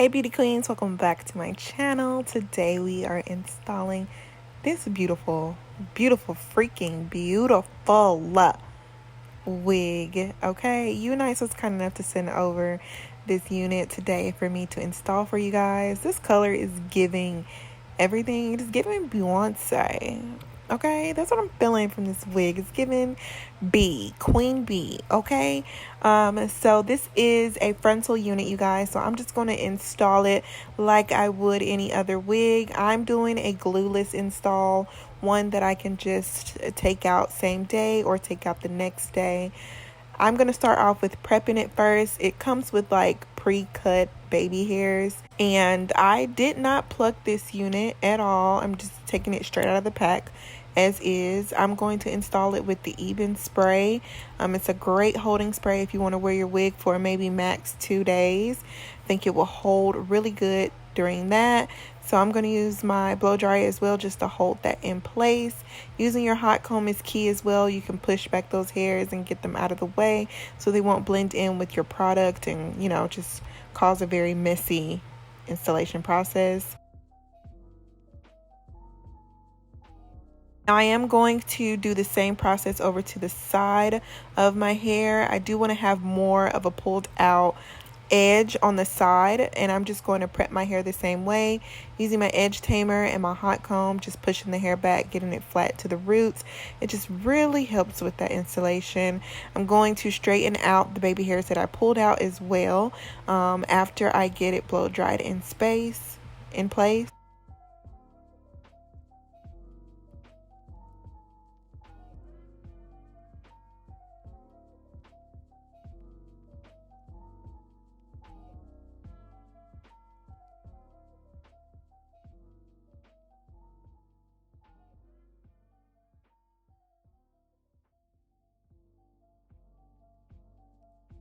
Hey beauty queens, welcome back to my channel. Today we are installing this beautiful freaking beautiful wig. Okay, UNice was kind enough to send over this unit today for me to install for you guys. This color is giving everything. It is giving Beyonce. Okay, that's what I'm feeling from this wig. It's giving Queen Bee. Okay, so this is a frontal unit, you guys. So I'm just going to install it like I would any other wig. I'm doing a glueless install, one that I can just take out same day or take out the next day. I'm going to start off with prepping it first. It comes with like pre-cut baby hairs, and I did not pluck this unit at all. I'm just taking it straight out of the pack as is. I'm going to install it with the Even spray. It's a great holding spray if you want to wear your wig for maybe max 2 days. I think it will hold really good during that. So I'm going to use my blow dryer as well just to hold that in place. Using your hot comb is key as well. You can push back those hairs and get them out of the way so they won't blend in with your product and, you know, just cause a very messy installation process. Now I am going to do the same process over to the side of my hair. I do want to have more of a pulled out edge on the side, and I'm just going to prep my hair the same way using my edge tamer and my hot comb, just pushing the hair back, getting it flat to the roots. It just really helps with that installation. I'm going to straighten out the baby hairs that I pulled out as well after I get it blow dried in place.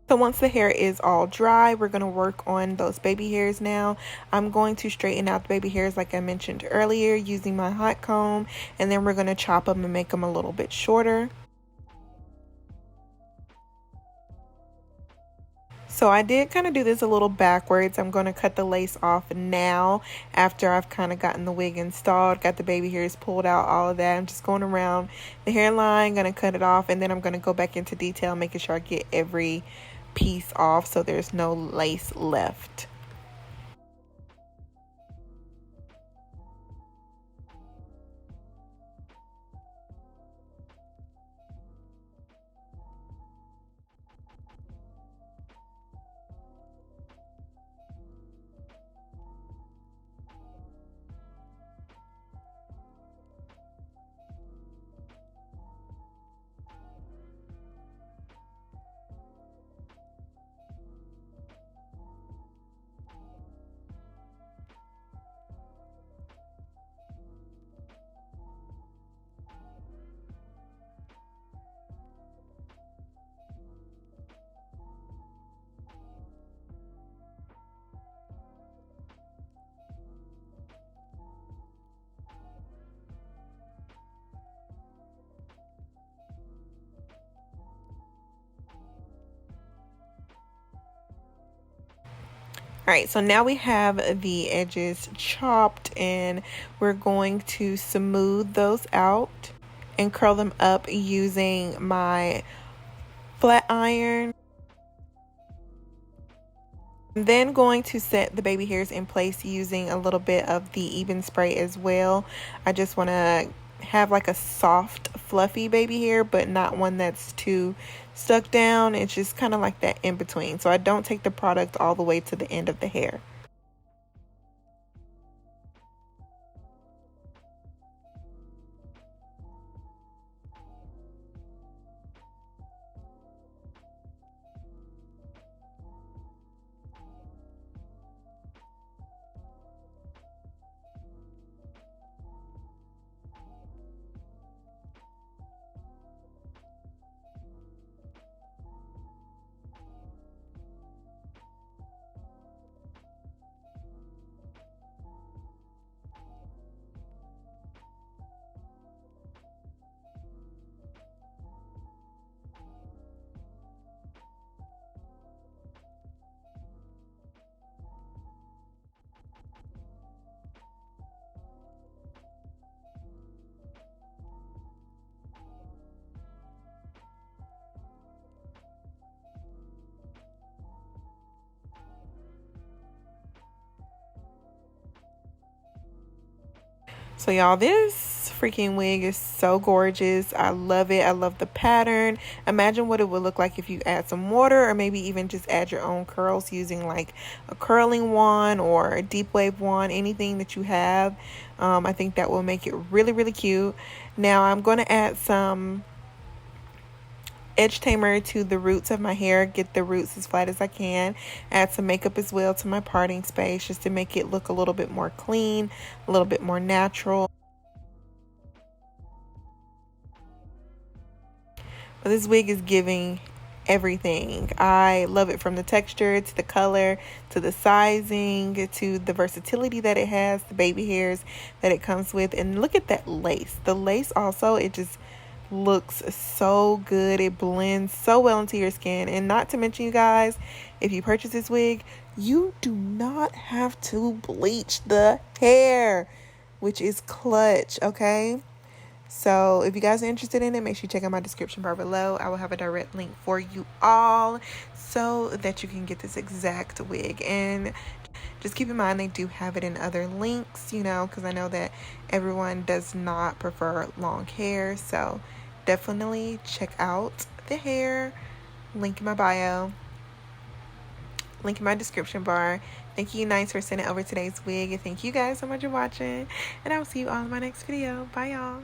So once the hair is all dry, we're going to work on those baby hairs now. I'm going to straighten out the baby hairs like I mentioned earlier using my hot comb, and then we're going to chop them and make them a little bit shorter. So I did kind of do this a little backwards. I'm going to cut the lace off now after I've kind of gotten the wig installed, got the baby hairs pulled out, all of that. I'm just going around the hairline, going to cut it off, and then I'm going to go back into detail, making sure I get every piece off so there's no lace left. Alright, so now we have the edges chopped, and we're going to smooth those out and curl them up using my flat iron. I'm then going to set the baby hairs in place using a little bit of the Even spray as well. I just want to have like a soft fluffy baby hair, but not one that's too stuck down. It's just kind of like that in between, so I don't take the product all the way to the end of the hair. So y'all, this freaking wig is so gorgeous. I love it. I love the pattern. Imagine what it would look like if you add some water, or maybe even just add your own curls using like a curling wand or a deep wave wand, anything that you have. I think that will make it really, really cute. Now I'm going to add some edge tamer to the roots of my hair, get the roots as flat as I can. Add some makeup as well to my parting space, just to make it look a little bit more clean, a little bit more natural. But this wig is giving everything. I love it, from the texture to the color to the sizing to the versatility that it has, the baby hairs that it comes with. And look at that lace. The lace also, it just looks so good. It blends so well into your skin. And not to mention, you guys, if you purchase this wig, you do not have to bleach the hair, which is clutch, okay? So if you guys are interested in it, make sure you check out my description bar below. I will have a direct link for you all so that you can get this exact wig. And just keep in mind, they do have it in other links, you know, because I know that everyone does not prefer long hair. So definitely check out the hair. Link in my bio. Link in my description bar. Thank you, UNice, for sending over today's wig. And thank you guys so much for watching. And I will see you all in my next video. Bye, y'all.